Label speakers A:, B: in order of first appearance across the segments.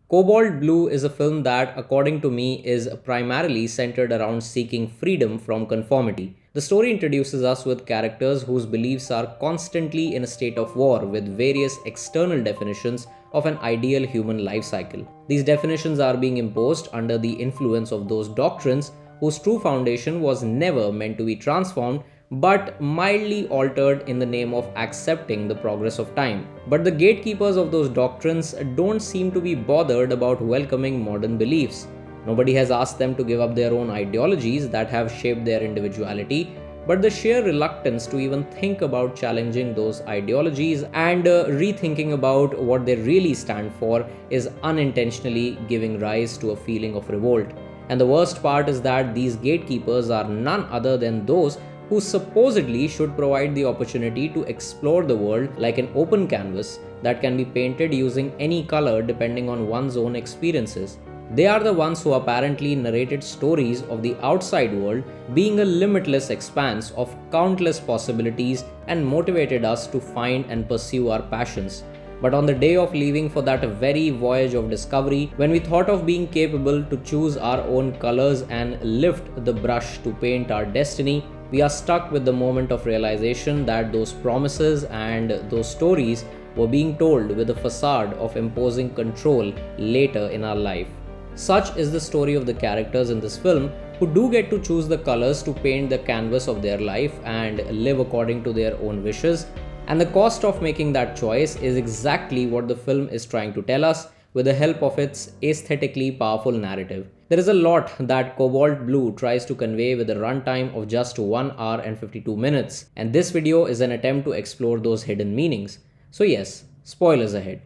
A: Cobalt Blue is a film that, according to me, is primarily centered around seeking freedom from conformity. The story introduces us with characters whose beliefs are constantly in a state of war with various external definitions of an ideal human life cycle. These definitions are being imposed under the influence of those doctrines whose true foundation was never meant to be transformed but mildly altered in the name of accepting the progress of time. But the gatekeepers of those doctrines don't seem to be bothered about welcoming modern beliefs. Nobody has asked them to give up their own ideologies that have shaped their individuality, but the sheer reluctance to even think about challenging those ideologies and rethinking about what they really stand for is unintentionally giving rise to a feeling of revolt. And the worst part is that these gatekeepers are none other than those who supposedly should provide the opportunity to explore the world like an open canvas that can be painted using any color depending on one's own experiences. They are the ones who apparently narrated stories of the outside world being a limitless expanse of countless possibilities and motivated us to find and pursue our passions. But on the day of leaving for that very voyage of discovery, when we thought of being capable to choose our own colors and lift the brush to paint our destiny, we are stuck with the moment of realization that those promises and those stories were being told with a facade of imposing control later in our life. Such is the story of the characters in this film who do get to choose the colors to paint the canvas of their life and live according to their own wishes. And the cost of making that choice is exactly what the film is trying to tell us with the help of its aesthetically powerful narrative. There is a lot that Cobalt Blue tries to convey with a runtime of just 1 hour and 52 minutes, and this video is an attempt to explore those hidden meanings. So yes, spoilers ahead.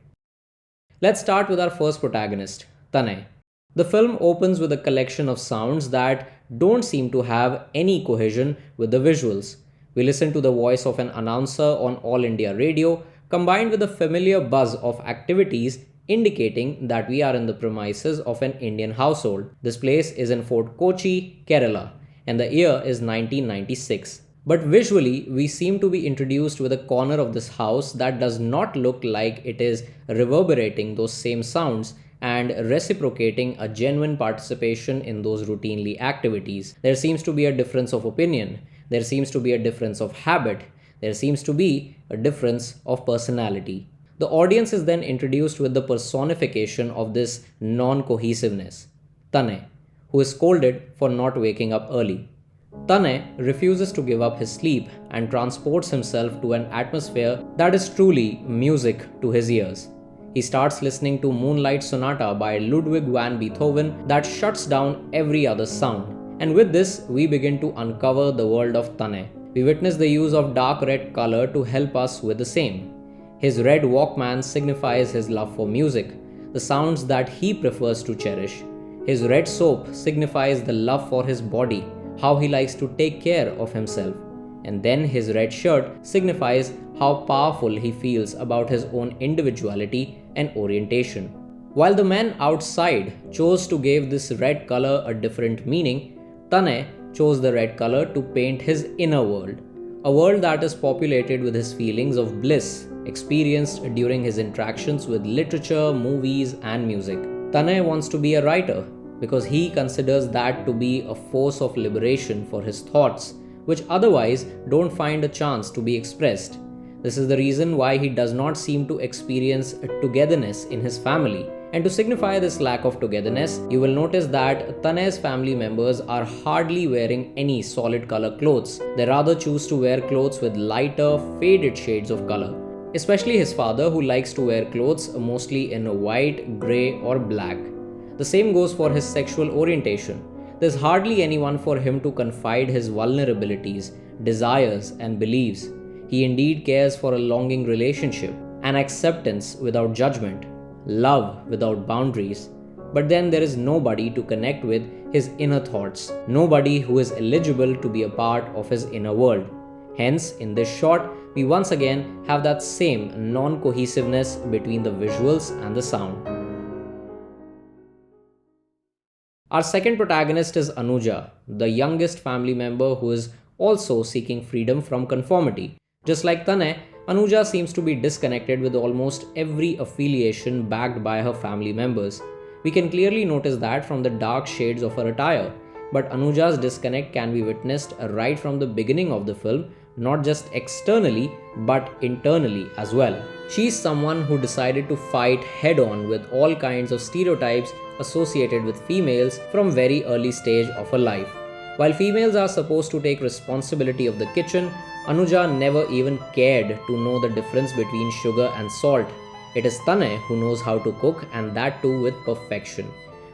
A: Let's start with our first protagonist, Tane. The film opens with a collection of sounds that don't seem to have any cohesion with the visuals. We listen to the voice of an announcer on All India Radio, combined with a familiar buzz of activities indicating that we are in the premises of an Indian household. This place is in Fort Kochi, Kerala, and the year is 1996. But visually, we seem to be introduced with a corner of this house that does not look like it is reverberating those same sounds and reciprocating a genuine participation in those routinely activities. There seems to be a difference of opinion. There seems to be a difference of habit. There seems to be a difference of personality. The audience is then introduced with the personification of this non-cohesiveness, Tane, who is scolded for not waking up early. Tane refuses to give up his sleep and transports himself to an atmosphere that is truly music to his ears. He starts listening to Moonlight Sonata by Ludwig van Beethoven that shuts down every other sound. And with this, we begin to uncover the world of Tane. We witness the use of dark red color to help us with the same. His red Walkman signifies his love for music, the sounds that he prefers to cherish. His red soap signifies the love for his body, how he likes to take care of himself. And then his red shirt signifies how powerful he feels about his own individuality and orientation. While the men outside chose to give this red color a different meaning, Tane chose the red color to paint his inner world, a world that is populated with his feelings of bliss experienced during his interactions with literature, movies, and music. Tane wants to be a writer because he considers that to be a force of liberation for his thoughts, which otherwise don't find a chance to be expressed. This is the reason why he does not seem to experience a togetherness in his family. And to signify this lack of togetherness, you will notice that Tane's family members are hardly wearing any solid color clothes. They rather choose to wear clothes with lighter, faded shades of color. Especially his father, who likes to wear clothes mostly in white, grey, or black. The same goes for his sexual orientation. There's hardly anyone for him to confide his vulnerabilities, desires, and beliefs. He indeed cares for a longing relationship, an acceptance without judgment, love without boundaries. But then there is nobody to connect with his inner thoughts, nobody who is eligible to be a part of his inner world. Hence, in this shot, we once again have that same non-cohesiveness between the visuals and the sound. Our second protagonist is Anuja, the youngest family member who is also seeking freedom from conformity. Just like Tane, Anuja seems to be disconnected with almost every affiliation backed by her family members. We can clearly notice that from the dark shades of her attire, but Anuja's disconnect can be witnessed right from the beginning of the film, not just externally but internally as well. She is someone who decided to fight head on with all kinds of stereotypes associated with females from very early stage of her life. While females are supposed to take responsibility of the kitchen, Anuja never even cared to know the difference between sugar and salt. It is Tane who knows how to cook, and that too with perfection.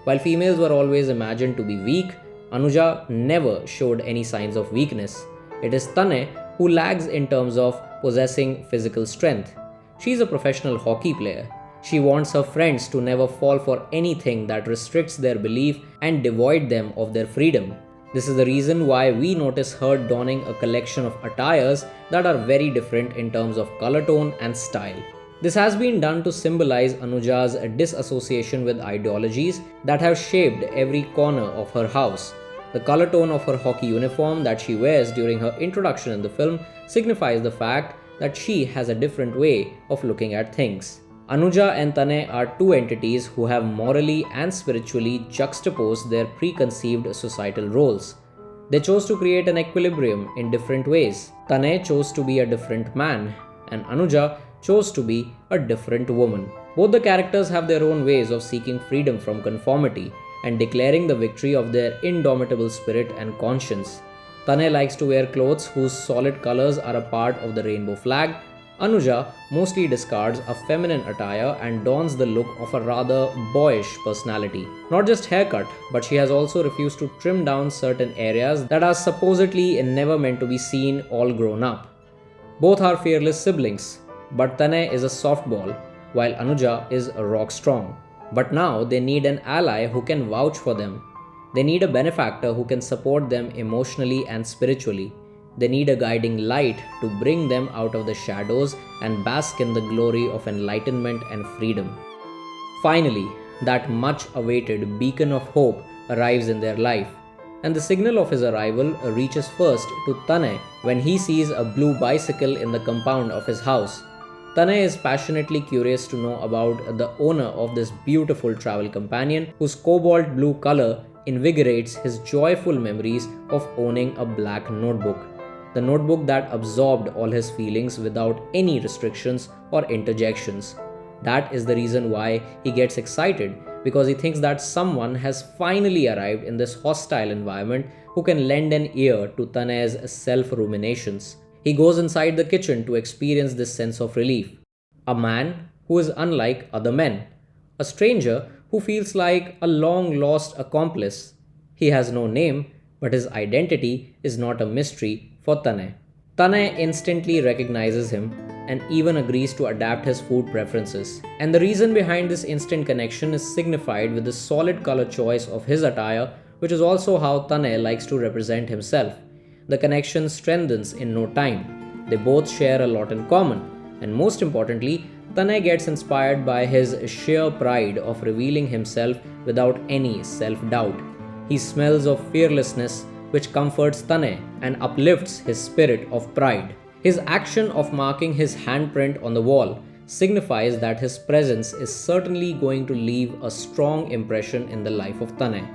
A: While females were always imagined to be weak, Anuja never showed any signs of weakness. It is Tane who lags in terms of possessing physical strength. She is a professional hockey player. She wants her friends to never fall for anything that restricts their belief and devoid them of their freedom. This is the reason why we notice her donning a collection of attires that are very different in terms of color tone and style. This has been done to symbolize Anuja's disassociation with ideologies that have shaped every corner of her house. The color tone of her hockey uniform that she wears during her introduction in the film signifies the fact that she has a different way of looking at things. Anuja and Tane are two entities who have morally and spiritually juxtaposed their preconceived societal roles. They chose to create an equilibrium in different ways. Tane chose to be a different man, and Anuja chose to be a different woman. Both the characters have their own ways of seeking freedom from conformity and declaring the victory of their indomitable spirit and conscience. Tane likes to wear clothes whose solid colors are a part of the rainbow flag. Anuja mostly discards a feminine attire and dons the look of a rather boyish personality. Not just haircut, but she has also refused to trim down certain areas that are supposedly never meant to be seen all grown up. Both are fearless siblings, but Tane is a softball, while Anuja is rock strong. But now they need an ally who can vouch for them. They need a benefactor who can support them emotionally and spiritually. They need a guiding light to bring them out of the shadows and bask in the glory of enlightenment and freedom. Finally, that much awaited beacon of hope arrives in their life, and the signal of his arrival reaches first to Tane when he sees a blue bicycle in the compound of his house. Tane is passionately curious to know about the owner of this beautiful travel companion whose cobalt blue color invigorates his joyful memories of owning a black notebook. The notebook that absorbed all his feelings without any restrictions or interjections. That is the reason why he gets excited, because he thinks that someone has finally arrived in this hostile environment who can lend an ear to Tane's self-ruminations. He goes inside the kitchen to experience this sense of relief. A man who is unlike other men. A stranger who feels like a long-lost accomplice. He has no name, but his identity is not a mystery for Tane. Tane instantly recognizes him and even agrees to adapt his food preferences. And the reason behind this instant connection is signified with the solid color choice of his attire, which is also how Tane likes to represent himself. The connection strengthens in no time. They both share a lot in common, and most importantly, Tane gets inspired by his sheer pride of revealing himself without any self-doubt. He smells of fearlessness, which comforts Tane and uplifts his spirit of pride. His action of marking his handprint on the wall signifies that his presence is certainly going to leave a strong impression in the life of Tane.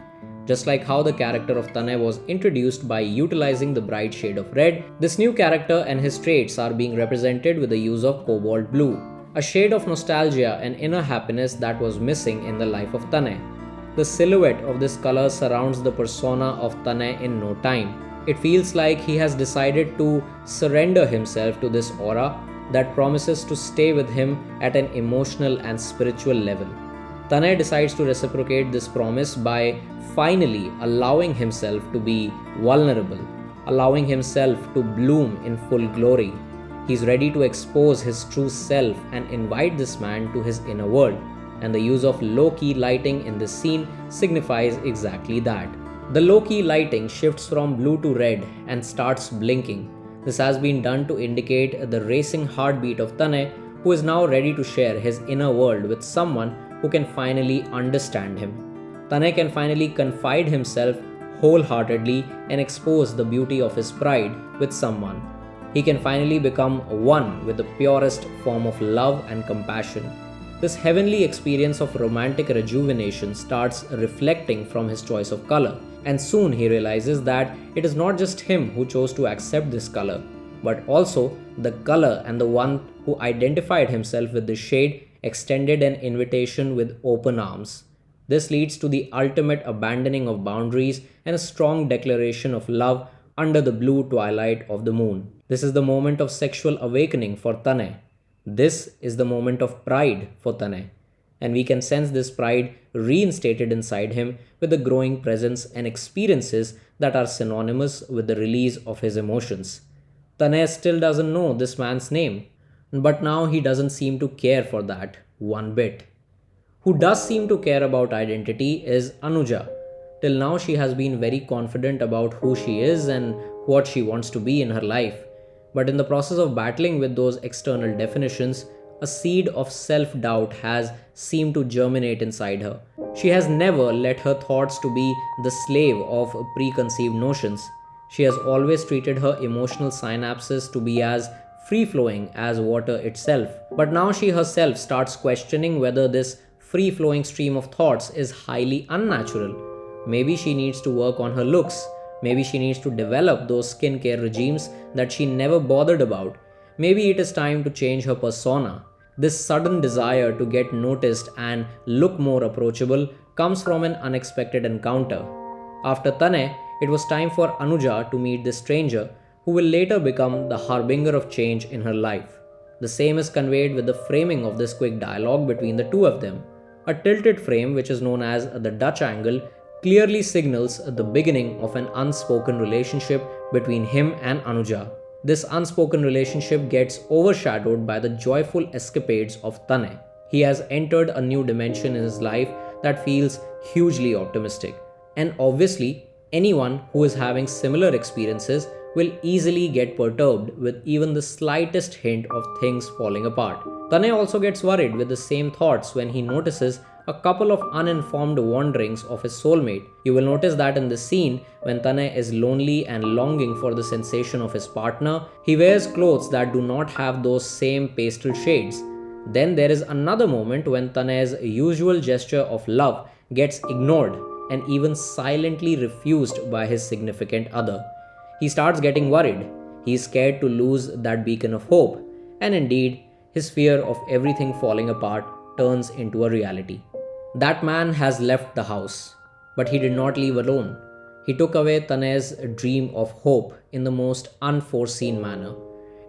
A: Just like how the character of Tane was introduced by utilizing the bright shade of red, this new character and his traits are being represented with the use of Cobalt Blue, a shade of nostalgia and inner happiness that was missing in the life of Tane. The silhouette of this color surrounds the persona of Tane in no time. It feels like he has decided to surrender himself to this aura that promises to stay with him at an emotional and spiritual level. Tane decides to reciprocate this promise by finally allowing himself to be vulnerable, allowing himself to bloom in full glory. He's ready to expose his true self and invite this man to his inner world, and the use of low-key lighting in this scene signifies exactly that. The low-key lighting shifts from blue to red and starts blinking. This has been done to indicate the racing heartbeat of Tane, who is now ready to share his inner world with someone who can finally understand him. Tane can finally confide himself wholeheartedly and expose the beauty of his pride with someone. He can finally become one with the purest form of love and compassion. This heavenly experience of romantic rejuvenation starts reflecting from his choice of color, and soon he realizes that it is not just him who chose to accept this color, but also the color and the one who identified himself with the shade extended an invitation with open arms. This leads to the ultimate abandoning of boundaries and a strong declaration of love under the blue twilight of the moon. This is the moment of sexual awakening for Tane. This is the moment of pride for Tane. And we can sense this pride reinstated inside him with the growing presence and experiences that are synonymous with the release of his emotions. Tane still doesn't know this man's name, but now he doesn't seem to care for that one bit. Who does seem to care about identity is Anuja. Till now, she has been very confident about who she is and what she wants to be in her life. But in the process of battling with those external definitions, a seed of self doubt has seemed to germinate inside her. She has never let her thoughts to be the slave of preconceived notions. She has always treated her emotional synapses to be as free flowing as water itself. But now she herself starts questioning whether this free flowing stream of thoughts is highly unnatural. Maybe she needs to work on her looks. Maybe she needs to develop those skincare regimes that she never bothered about. Maybe it is time to change her persona. This sudden desire to get noticed and look more approachable comes from an unexpected encounter. After Tane, it was time for Anuja to meet this stranger who will later become the harbinger of change in her life. The same is conveyed with the framing of this quick dialogue between the two of them. A tilted frame, which is known as the Dutch angle, clearly signals the beginning of an unspoken relationship between him and Anuja. This unspoken relationship gets overshadowed by the joyful escapades of Tane. He has entered a new dimension in his life that feels hugely optimistic. And obviously, anyone who is having similar experiences will easily get perturbed with even the slightest hint of things falling apart. Tane also gets worried with the same thoughts when he notices a couple of uninformed wanderings of his soulmate. You will notice that in the scene, when Tane is lonely and longing for the sensation of his partner, he wears clothes that do not have those same pastel shades. Then there is another moment when Tane's usual gesture of love gets ignored and even silently refused by his significant other. He starts getting worried. He is scared to lose that beacon of hope, and indeed, his fear of everything falling apart turns into a reality. That man has left the house, but he did not leave alone. He took away Tane's dream of hope in the most unforeseen manner.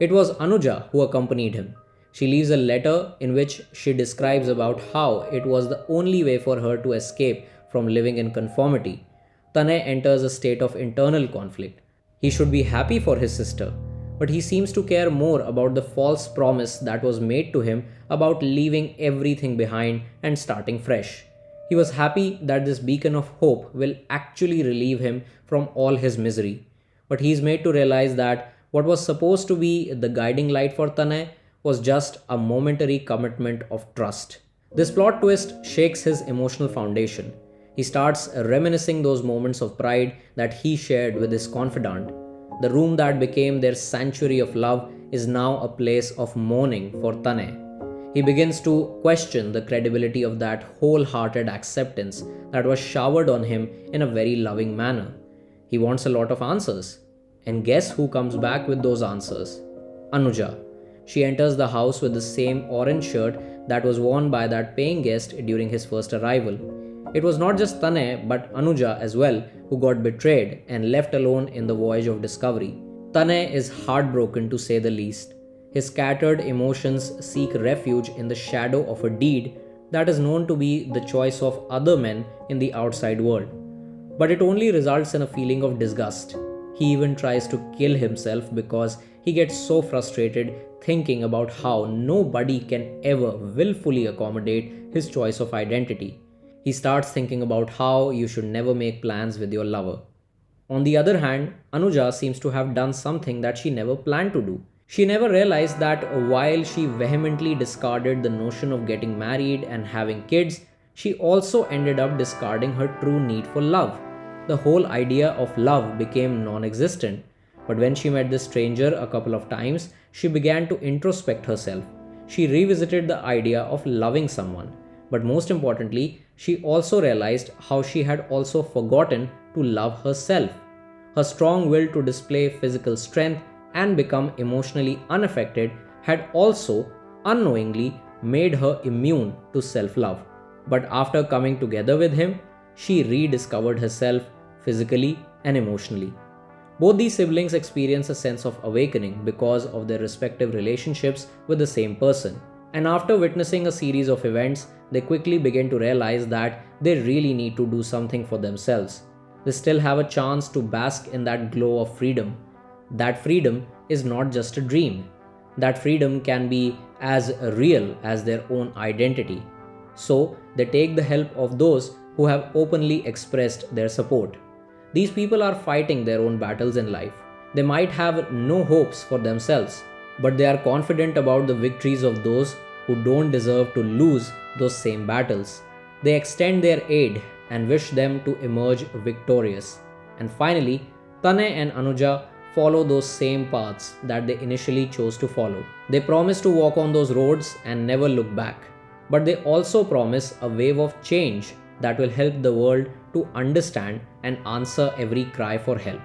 A: It was Anuja who accompanied him. She leaves a letter in which she describes about how it was the only way for her to escape from living in conformity. Tane enters a state of internal conflict. He should be happy for his sister, but he seems to care more about the false promise that was made to him about leaving everything behind and starting fresh. He was happy that this beacon of hope will actually relieve him from all his misery, but he is made to realize that what was supposed to be the guiding light for Tane was just a momentary commitment of trust. This plot twist shakes his emotional foundation. He starts reminiscing those moments of pride that he shared with his confidant. The room that became their sanctuary of love is now a place of mourning for Tane. He begins to question the credibility of that wholehearted acceptance that was showered on him in a very loving manner. He wants a lot of answers. And guess who comes back with those answers? Anuja. She enters the house with the same orange shirt that was worn by that paying guest during his first arrival. It was not just Tane but Anuja as well who got betrayed and left alone in the voyage of discovery. Tane is heartbroken to say the least. His scattered emotions seek refuge in the shadow of a deed that is known to be the choice of other men in the outside world. But it only results in a feeling of disgust. He even tries to kill himself because he gets so frustrated thinking about how nobody can ever willfully accommodate his choice of identity. He starts thinking about how you should never make plans with your lover. On the other hand, Anuja seems to have done something that she never planned to do. She never realized that while she vehemently discarded the notion of getting married and having kids, she also ended up discarding her true need for love. The whole idea of love became non existent. But when she met this stranger a couple of times, she began to introspect herself. She revisited the idea of loving someone. But most importantly, she also realized how she had also forgotten to love herself. Her strong will to display physical strength and become emotionally unaffected had also unknowingly made her immune to self love. But after coming together with him, she rediscovered herself physically and emotionally. Both these siblings experience a sense of awakening because of their respective relationships with the same person. And after witnessing a series of events, they quickly begin to realize that they really need to do something for themselves. They still have a chance to bask in that glow of freedom. That freedom is not just a dream. That freedom can be as real as their own identity. So, they take the help of those who have openly expressed their support. These people are fighting their own battles in life. They might have no hopes for themselves, but they are confident about the victories of those who don't deserve to lose those same battles. They extend their aid and wish them to emerge victorious. And finally, Tane and Anuja follow those same paths that they initially chose to follow. They promise to walk on those roads and never look back. But they also promise a wave of change that will help the world to understand and answer every cry for help.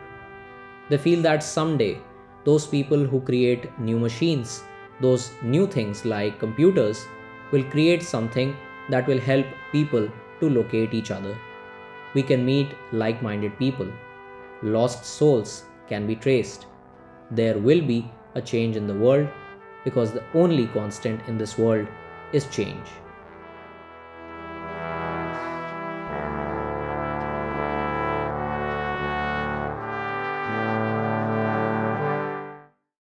A: They feel that someday, those people who create new machines, those new things like computers, will create something that will help people to locate each other. We can meet like minded people. Lost souls can be traced. There will be a change in the world because the only constant in this world is change.